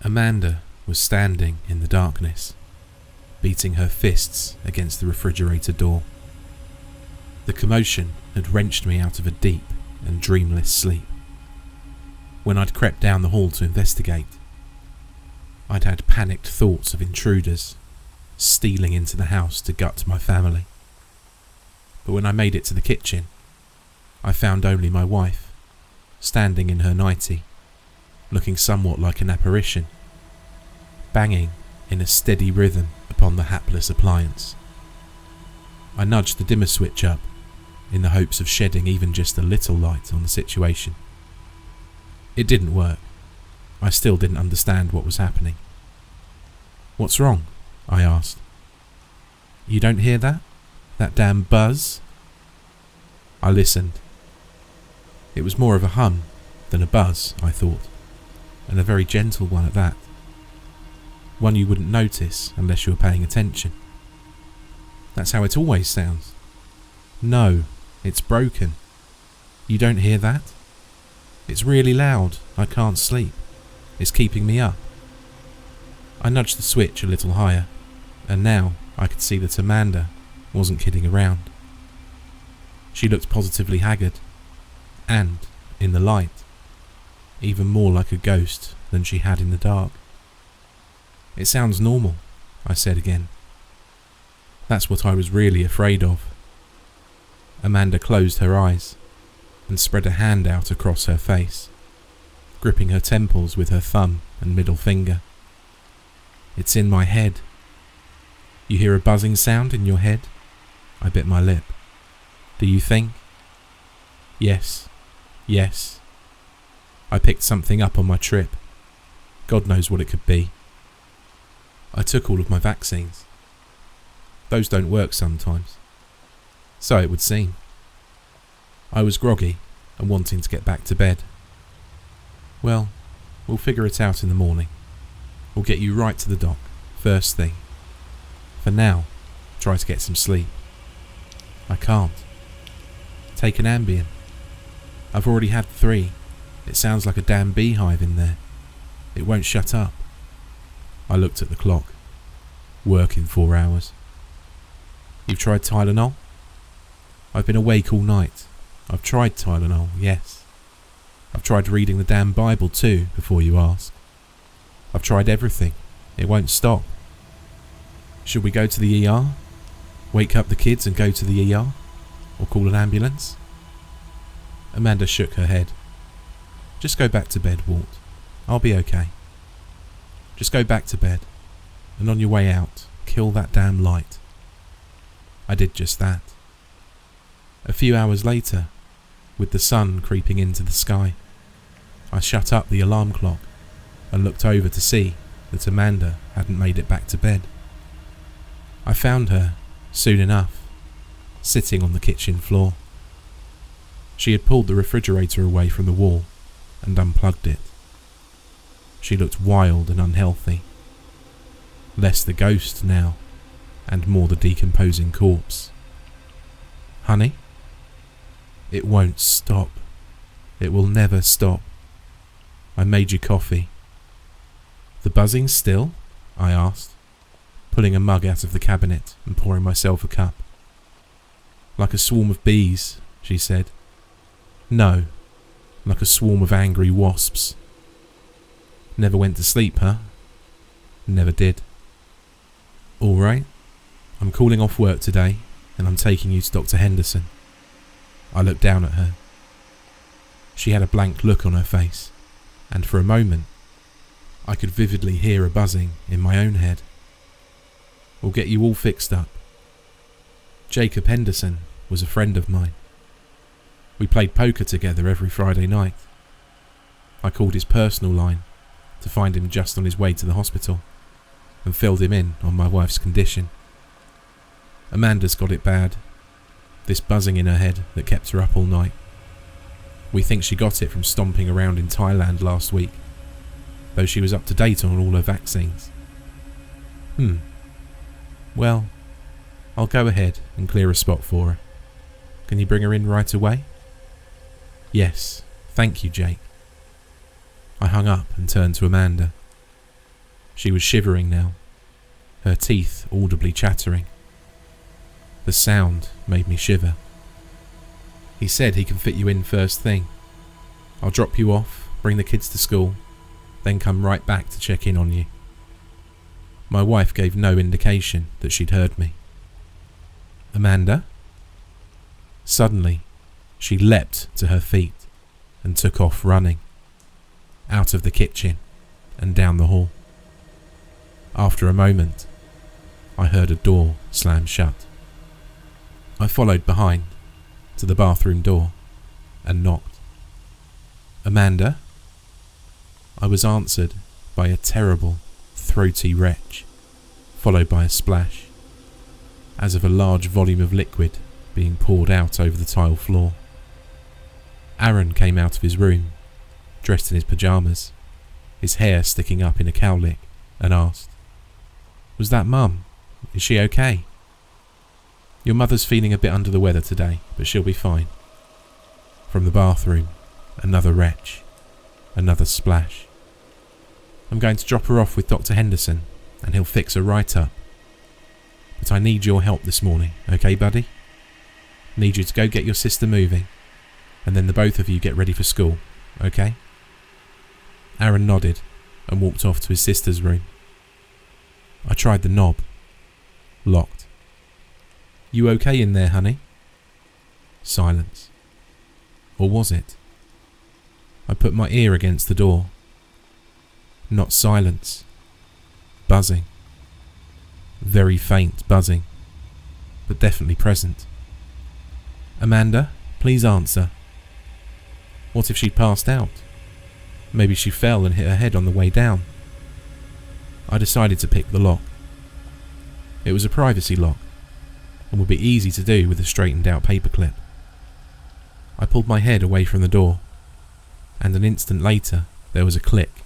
Amanda was standing in the darkness, beating her fists against the refrigerator door. The commotion had wrenched me out of a deep and dreamless sleep. When I'd crept down the hall to investigate, I'd had panicked thoughts of intruders stealing into the house to gut my family. But when I made it to the kitchen, I found only my wife, standing in her nightie, looking somewhat like an apparition, banging in a steady rhythm upon the hapless appliance. I nudged the dimmer switch up in the hopes of shedding even just a little light on the situation. It didn't work. I still didn't understand what was happening. "What's wrong?" I asked. "You don't hear that? That damn buzz?" I listened. It was more of a hum than a buzz, I thought, and a very gentle one at that. One you wouldn't notice unless you were paying attention. That's how it always sounds. No, it's broken. You don't hear that? It's really loud. I can't sleep. It's keeping me up. I nudged the switch a little higher, and now I could see that Amanda wasn't kidding around. She looked positively haggard, and, in the light, even more like a ghost than she had in the dark. "It sounds normal," I said again. That's what I was really afraid of. Amanda closed her eyes and spread a hand out across her face, gripping her temples with her thumb and middle finger. "It's in my head." "You hear a buzzing sound in your head?" I bit my lip. "Do you think?" Yes. I picked something up on my trip. God knows what it could be. I took all of my vaccines. Those don't work sometimes. So it would seem. I was groggy and wanting to get back to bed. "Well, we'll figure it out in the morning. We'll get you right to the doc, first thing. For now, try to get some sleep." "I can't." "Take an Ambien." "I've already had 3. It sounds like a damn beehive in there. It won't shut up." I looked at the clock. Work in 4 hours. "You've tried Tylenol?" "I've been awake all night. I've tried Tylenol, yes. I've tried reading the damn Bible too, before you ask. I've tried everything. It won't stop." "Should we go to the ER? Wake up the kids and go to the ER? Or call an ambulance?" Amanda shook her head. "Just go back to bed, Walt. I'll be okay. Just go back to bed, and on your way out, kill that damn light." I did just that. A few hours later, with the sun creeping into the sky, I shut up the alarm clock and looked over to see that Amanda hadn't made it back to bed. I found her, soon enough, sitting on the kitchen floor. She had pulled the refrigerator away from the wall and unplugged it. She looked wild and unhealthy. Less the ghost now, and more the decomposing corpse. "Honey?" "It won't stop. It will never stop. I made you coffee." "The buzzing still?" I asked, pulling a mug out of the cabinet and pouring myself a cup. "Like a swarm of bees," she said. "No, like a swarm of angry wasps." "Never went to sleep, huh?" "Never did." "All right. I'm calling off work today, and I'm taking you to Dr. Henderson." I looked down at her. She had a blank look on her face, and for a moment, I could vividly hear a buzzing in my own head. "We'll get you all fixed up." Jacob Henderson was a friend of mine. We played poker together every Friday night. I called his personal line to find him just on his way to the hospital and filled him in on my wife's condition. Amanda's got it bad, this buzzing in her head that kept her up all night. We think she got it from stomping around in Thailand last week, though she was up to date on all her vaccines. Well, I'll go ahead and clear a spot for her. Can you bring her in right away?" "Yes, thank you, Jake." I hung up and turned to Amanda. She was shivering now, her teeth audibly chattering. The sound made me shiver. He said he can fit you in first thing. I'll drop you off, bring the kids to school, then come right back to check in on you. My wife gave no indication that she'd heard me. Amanda? Suddenly, she leapt to her feet and took off running, out of the kitchen and down the hall. After a moment, I heard a door slam shut. I followed behind to the bathroom door and knocked. Amanda? I was answered by a terrible, throaty retch, followed by a splash, as of a large volume of liquid being poured out over the tile floor. Aaron came out of his room, dressed in his pyjamas, his hair sticking up in a cowlick, and asked, "Was that Mum? Is she okay?" "Your mother's feeling a bit under the weather today, but she'll be fine." From the bathroom, another retch, another splash. "I'm going to drop her off with Dr. Henderson, and he'll fix her right up. But I need your help this morning, okay, buddy? Need you to go get your sister moving, and then the both of you get ready for school, okay?" Aaron nodded and walked off to his sister's room. I tried the knob. Locked. "You okay in there, honey?" Silence. Or was it? I put my ear against the door. Not silence. Buzzing. Very faint buzzing, but definitely present. "Amanda, please answer." What if she'd passed out? Maybe she fell and hit her head on the way down. I decided to pick the lock. It was a privacy lock, and would be easy to do with a straightened out paperclip. I pulled my head away from the door, and an instant later there was a click,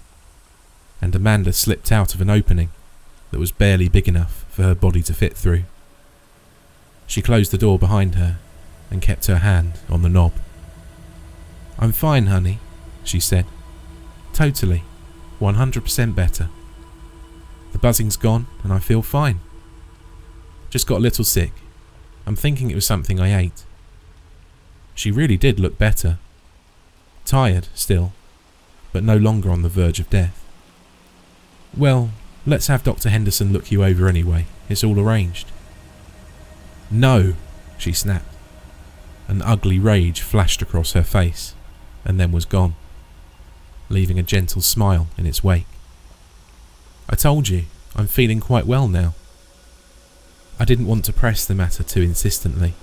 and Amanda slipped out of an opening that was barely big enough for her body to fit through. She closed the door behind her and kept her hand on the knob. "I'm fine, honey," she said. "Totally, 100% better. The buzzing's gone and I feel fine. Just got a little sick. I'm thinking it was something I ate." She really did look better. Tired still, but no longer on the verge of death. "Well, let's have Dr. Henderson look you over anyway. It's all arranged." "No," she snapped. An ugly rage flashed across her face and then was gone, leaving a gentle smile in its wake. "I told you, I'm feeling quite well now." I didn't want to press the matter too insistently.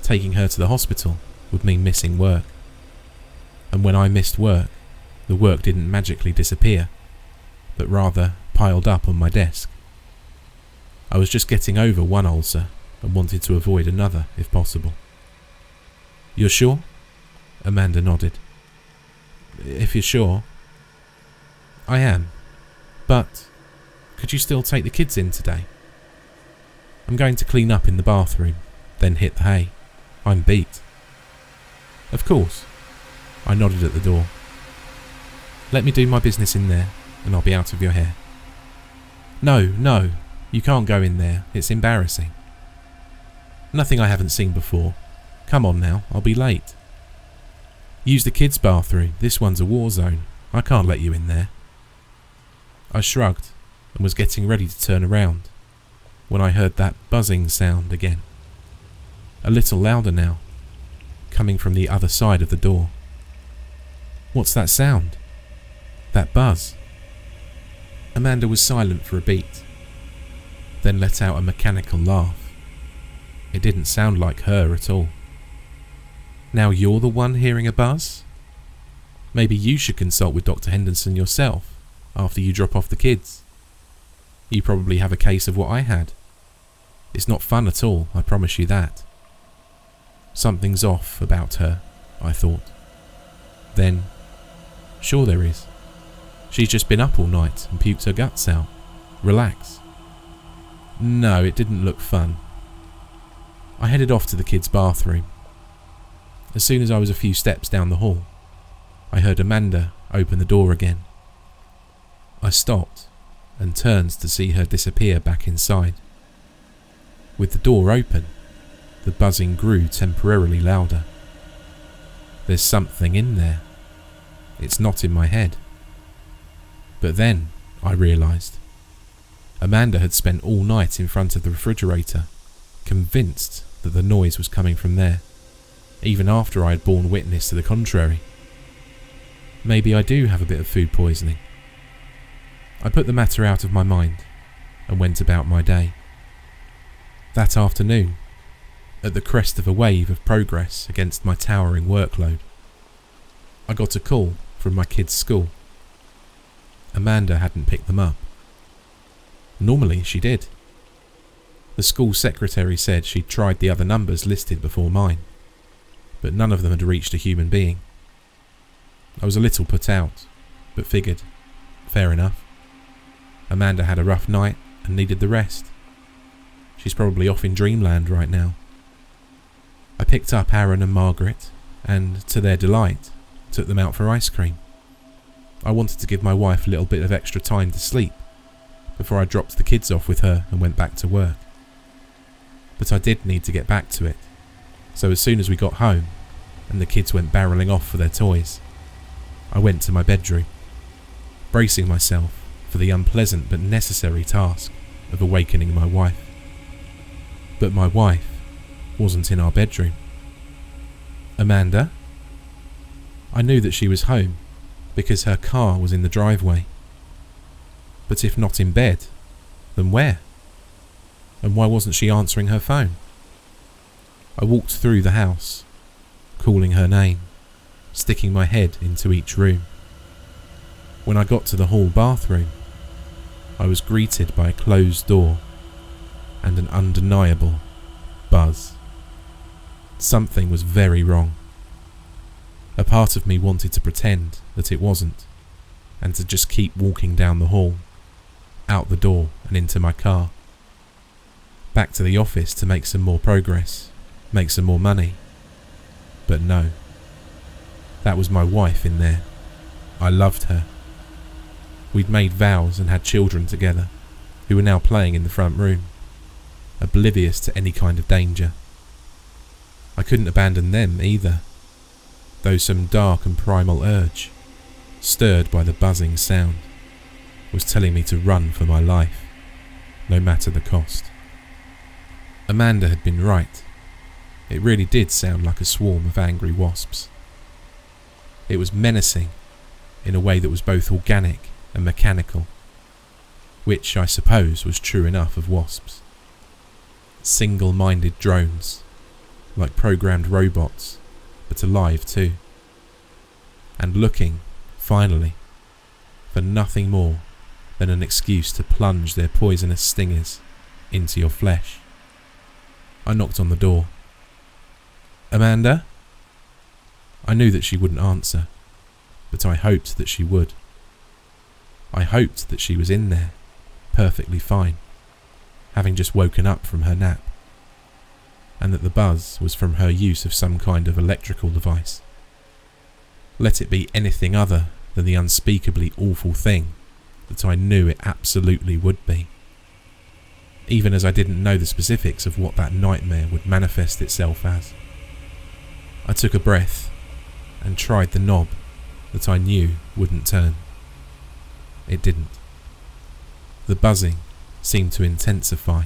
Taking her to the hospital would mean missing work. And when I missed work, the work didn't magically disappear, but rather piled up on my desk. I was just getting over one ulcer and wanted to avoid another if possible. "You're sure?" Amanda nodded. "If you're sure." "I am. But could you still take the kids in today? I'm going to clean up in the bathroom, then hit the hay. I'm beat." "Of course." I nodded at the door. "Let me do my business in there, and I'll be out of your hair." No, you can't go in there. It's embarrassing." "Nothing I haven't seen before. Come on now, I'll be late." "Use the kids' bathroom. This one's a war zone. I can't let you in there." I shrugged and was getting ready to turn around when I heard that buzzing sound again. A little louder now, coming from the other side of the door. "What's that sound? That buzz?" Amanda was silent for a beat, then let out a mechanical laugh. It didn't sound like her at all. "Now you're the one hearing a buzz? Maybe you should consult with Dr. Henderson yourself after you drop off the kids. You probably have a case of what I had. It's not fun at all, I promise you that." Something's off about her, I thought. Then, sure there is. She's just been up all night and puked her guts out. Relax. No, it didn't look fun. I headed off to the kids' bathroom. As soon as I was a few steps down the hall, I heard Amanda open the door again. I stopped and turned to see her disappear back inside. With the door open, the buzzing grew temporarily louder. There's something in there. It's not in my head. But then I realised. Amanda had spent all night in front of the refrigerator, convinced that the noise was coming from there, even after I had borne witness to the contrary. Maybe I do have a bit of food poisoning. I put the matter out of my mind and went about my day. That afternoon, at the crest of a wave of progress against my towering workload, I got a call from my kids' school. Amanda hadn't picked them up. Normally she did. The school secretary said she'd tried the other numbers listed before mine, but none of them had reached a human being. I was a little put out, but figured, fair enough. Amanda had a rough night and needed the rest. She's probably off in dreamland right now. I picked up Aaron and Margaret and, to their delight, took them out for ice cream. I wanted to give my wife a little bit of extra time to sleep before I dropped the kids off with her and went back to work. But I did need to get back to it, so as soon as we got home and the kids went barrelling off for their toys, I went to my bedroom, bracing myself for the unpleasant but necessary task of awakening my wife. But my wife wasn't in our bedroom. Amanda? I knew that she was home because her car was in the driveway. But if not in bed, then where? And why wasn't she answering her phone? I walked through the house, calling her name, sticking my head into each room. When I got to the hall bathroom, I was greeted by a closed door and an undeniable buzz. Something was very wrong. A part of me wanted to pretend that it wasn't, and to just keep walking down the hall, out the door and into my car. Back to the office to make some more progress, make some more money. But no. That was my wife in there. I loved her. We'd made vows and had children together, who were now playing in the front room, oblivious to any kind of danger. I couldn't abandon them either, though some dark and primal urge, stirred by the buzzing sound, was telling me to run for my life, no matter the cost. Amanda had been right. It really did sound like a swarm of angry wasps. It was menacing in a way that was both organic and mechanical, which I suppose was true enough of wasps. Single-minded drones, like programmed robots, but alive too. And looking, finally, for nothing more than an excuse to plunge their poisonous stingers into your flesh. I knocked on the door. Amanda? I knew that she wouldn't answer, but I hoped that she would. I hoped that she was in there, perfectly fine, having just woken up from her nap, and that the buzz was from her use of some kind of electrical device. Let it be anything other than the unspeakably awful thing that I knew it absolutely would be, even as I didn't know the specifics of what that nightmare would manifest itself as. I took a breath and tried the knob that I knew wouldn't turn. It didn't. The buzzing seemed to intensify,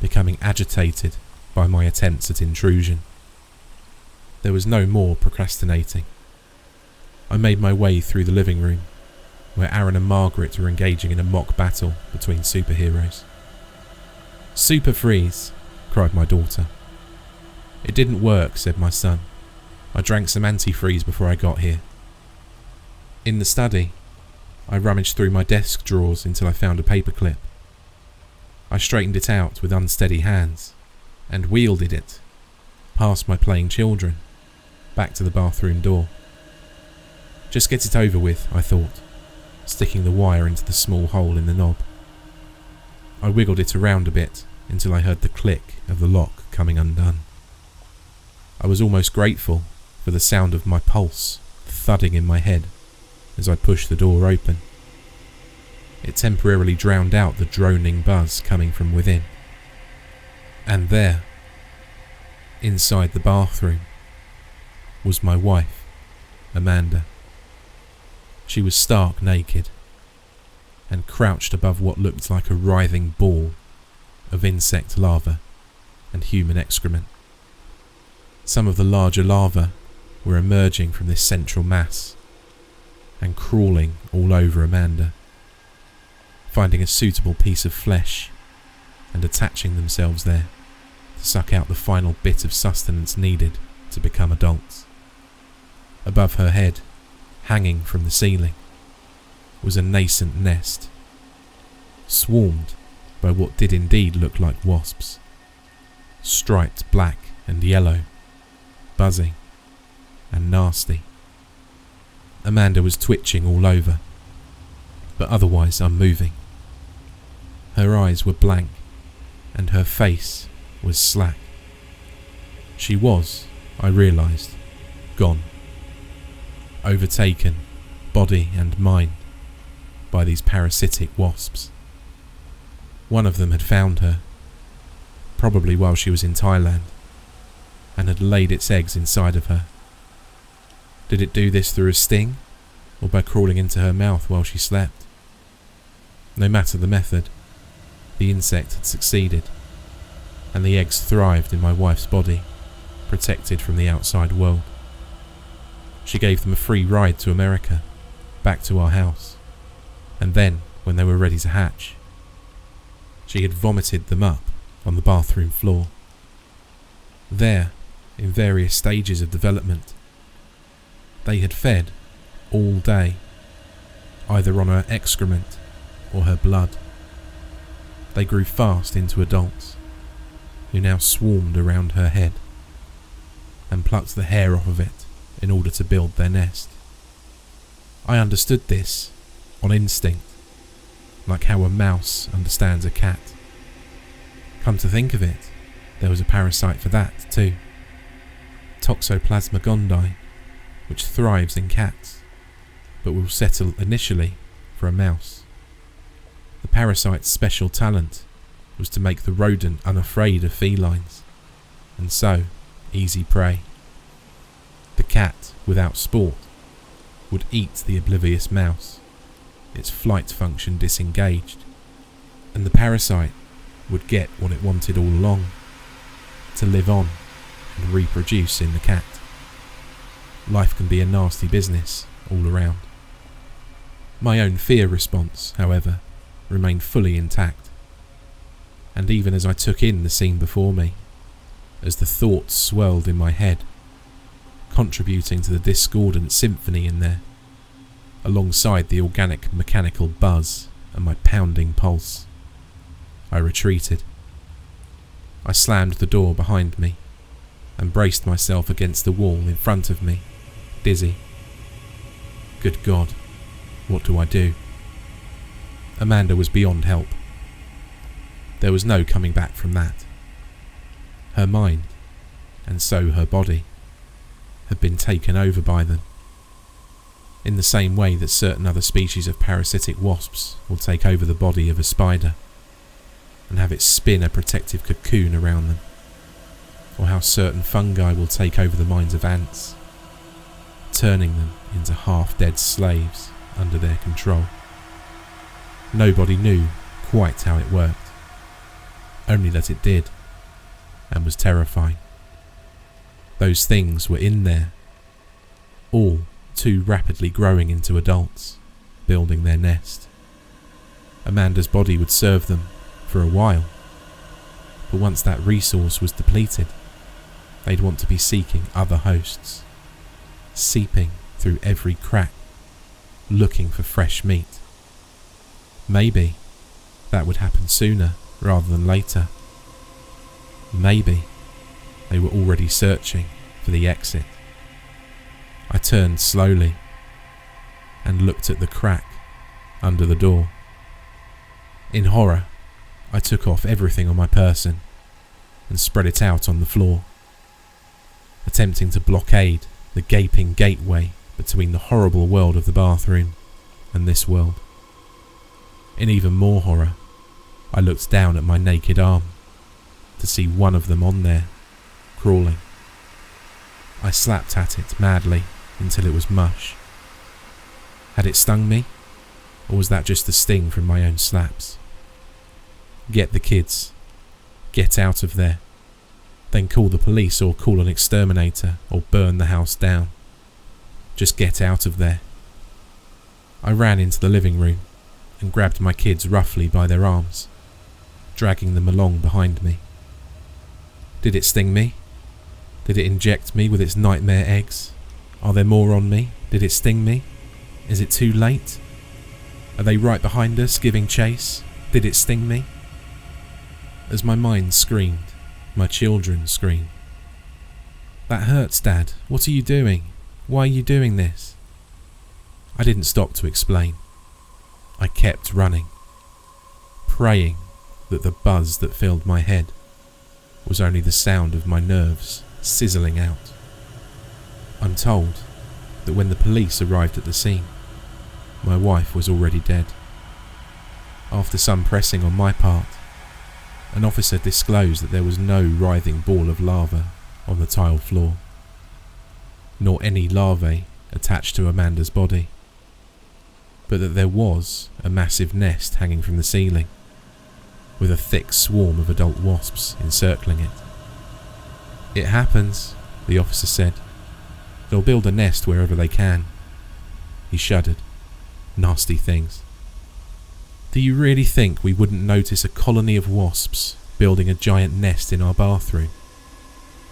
becoming agitated by my attempts at intrusion. There was no more procrastinating. I made my way through the living room, where Aaron and Margaret were engaging in a mock battle between superheroes. "Super freeze!" cried my daughter. "It didn't work," said my son. "I drank some antifreeze before I got here." In the study, I rummaged through my desk drawers until I found a paperclip. I straightened it out with unsteady hands and wielded it, past my playing children, back to the bathroom door. Just get it over with, I thought, sticking the wire into the small hole in the knob. I wiggled it around a bit until I heard the click of the lock coming undone. I was almost grateful for the sound of my pulse thudding in my head as I pushed the door open. It temporarily drowned out the droning buzz coming from within. And there, inside the bathroom, was my wife, Amanda. She was stark naked and crouched above what looked like a writhing ball of insect larvae and human excrement. Some of the larger larvae were emerging from this central mass and crawling all over Amanda, finding a suitable piece of flesh and attaching themselves there to suck out the final bit of sustenance needed to become adults. Above her head, hanging from the ceiling, was a nascent nest, swarmed by what did indeed look like wasps, striped black and yellow, buzzing and nasty. Amanda was twitching all over, but otherwise unmoving. Her eyes were blank, and her face was slack. She was, I realised, gone, overtaken, body and mind, by these parasitic wasps. One of them had found her, probably while she was in Thailand, and had laid its eggs inside of her. Did it do this through a sting, or by crawling into her mouth while she slept? No matter the method, the insect had succeeded, and the eggs thrived in my wife's body, protected from the outside world. She gave them a free ride to America, back to our house, and then, when they were ready to hatch, she had vomited them up on the bathroom floor. There, in various stages of development, they had fed all day, either on her excrement or her blood. They grew fast into adults, who now swarmed around her head and plucked the hair off of it in order to build their nest. I understood this on instinct, like how a mouse understands a cat. Come to think of it, there was a parasite for that too. Toxoplasma gondii, which thrives in cats, but will settle initially for a mouse. The parasite's special talent was to make the rodent unafraid of felines, and so easy prey. The cat, without sport, would eat the oblivious mouse, its flight function disengaged, and the parasite would get what it wanted all along, to live on and reproduce in the cat. Life can be a nasty business all around. My own fear response, however, remained fully intact, and even as I took in the scene before me, as the thoughts swirled in my head, contributing to the discordant symphony in there, alongside the organic mechanical buzz and my pounding pulse, I retreated. I slammed the door behind me and braced myself against the wall in front of me, dizzy. Good God, what do I do? Amanda was beyond help. There was no coming back from that. Her mind, and so her body, had been taken over by them, in the same way that certain other species of parasitic wasps will take over the body of a spider and have it spin a protective cocoon around them, or how certain fungi will take over the minds of ants, turning them into half-dead slaves under their control. Nobody knew quite how it worked, only that it did, and was terrifying. Those things were in there, all too rapidly growing into adults, building their nest. Amanda's body would serve them for a while, but once that resource was depleted, they'd want to be seeking other hosts, seeping through every crack, looking for fresh meat. Maybe that would happen sooner rather than later. Maybe they were already searching for the exit. I turned slowly and looked at the crack under the door. In horror, I took off everything on my person and spread it out on the floor, attempting to blockade the gaping gateway between the horrible world of the bathroom and this world. In even more horror, I looked down at my naked arm to see one of them on there, crawling. I slapped at it madly until it was mush. Had it stung me, or was that just the sting from my own slaps? Get the kids. Get out of there. Then call the police or call an exterminator or burn the house down. Just get out of there. I ran into the living room and grabbed my kids roughly by their arms, dragging them along behind me. Did it sting me? Did it inject me with its nightmare eggs? Are there more on me? Did it sting me? Is it too late? Are they right behind us, giving chase? Did it sting me? As my mind screamed, my children screamed. That hurts, Dad. What are you doing? Why are you doing this? I didn't stop to explain. I kept running, praying that the buzz that filled my head was only the sound of my nerves sizzling out. I'm told that when the police arrived at the scene, my wife was already dead. After some pressing on my part, an officer disclosed that there was no writhing ball of lava on the tiled floor, nor any larvae attached to Amanda's body, but that there was a massive nest hanging from the ceiling, with a thick swarm of adult wasps encircling it. It happens, the officer said. They'll build a nest wherever they can. He shuddered. Nasty things. Do you really think we wouldn't notice a colony of wasps building a giant nest in our bathroom?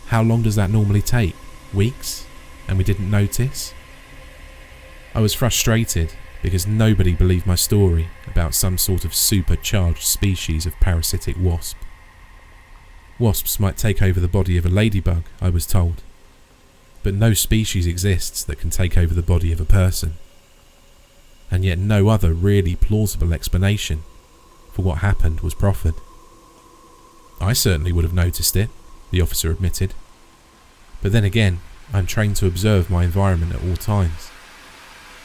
How long does that normally take? Weeks? And we didn't notice? I was frustrated because nobody believed my story about some sort of supercharged species of parasitic wasp. Wasps might take over the body of a ladybug, I was told, but no species exists that can take over the body of a person. And yet no other really plausible explanation for what happened was proffered. I certainly would have noticed it, the officer admitted. But then again, I'm trained to observe my environment at all times.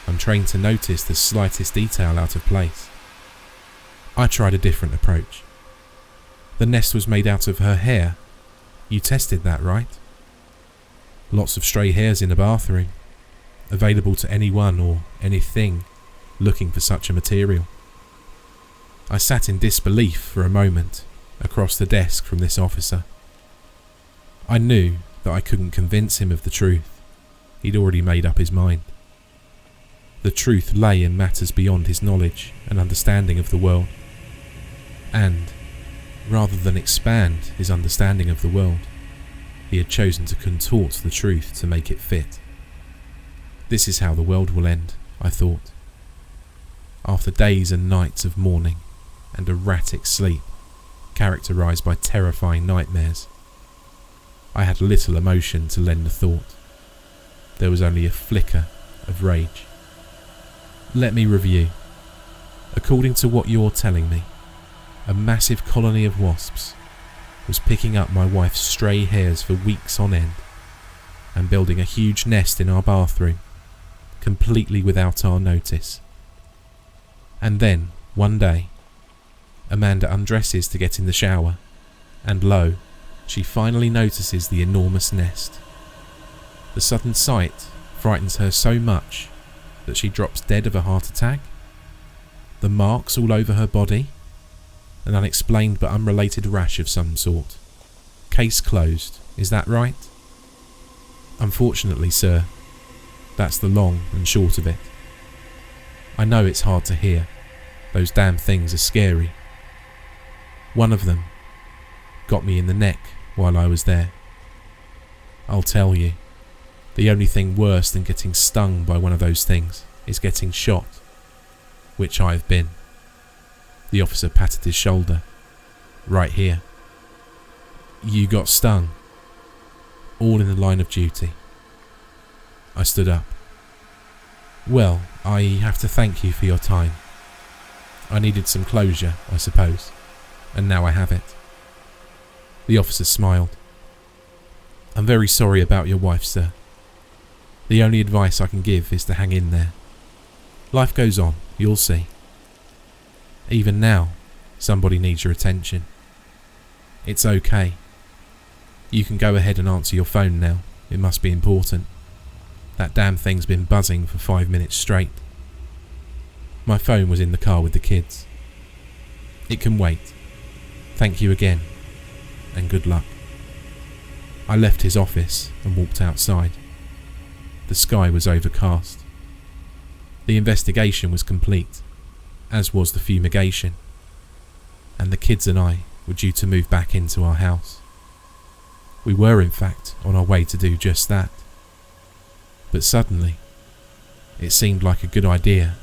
I'm trained to notice the slightest detail out of place. I tried a different approach. The nest was made out of her hair. You tested that, right? Lots of stray hairs in a bathroom, available to anyone or anything looking for such a material. I sat in disbelief for a moment across the desk from this officer. I knew that I couldn't convince him of the truth. He'd already made up his mind. The truth lay in matters beyond his knowledge and understanding of the world. And, rather than expand his understanding of the world, he had chosen to contort the truth to make it fit. This is how the world will end, I thought. After days and nights of mourning and erratic sleep, characterized by terrifying nightmares, I had little emotion to lend a thought. There was only a flicker of rage. Let me review. According to what you're telling me, a massive colony of wasps was picking up my wife's stray hairs for weeks on end and building a huge nest in our bathroom, completely without our notice. And then, one day, Amanda undresses to get in the shower, and lo, she finally notices the enormous nest. The sudden sight frightens her so much that she drops dead of a heart attack. The marks all over her body, an unexplained but unrelated rash of some sort. Case closed, is that right? Unfortunately, sir, that's the long and short of it. I know it's hard to hear. Those damn things are scary. One of them got me in the neck while I was there. I'll tell you, the only thing worse than getting stung by one of those things is getting shot, which I've been. The officer patted his shoulder. Right here. You got stung. All in the line of duty. I stood up. Well, I have to thank you for your time. I needed some closure, I suppose, and now I have it. The officer smiled. I'm very sorry about your wife, sir. The only advice I can give is to hang in there. Life goes on, you'll see. Even now, somebody needs your attention. It's okay. You can go ahead and answer your phone now. It must be important. That damn thing's been buzzing for 5 minutes straight. My phone was in the car with the kids. It can wait. Thank you again, and good luck. I left his office and walked outside. The sky was overcast. The investigation was complete, as was the fumigation, and the kids and I were due to move back into our house. We were, in fact, on our way to do just that. But suddenly, it seemed like a good idea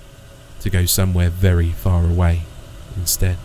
to go somewhere very far away instead.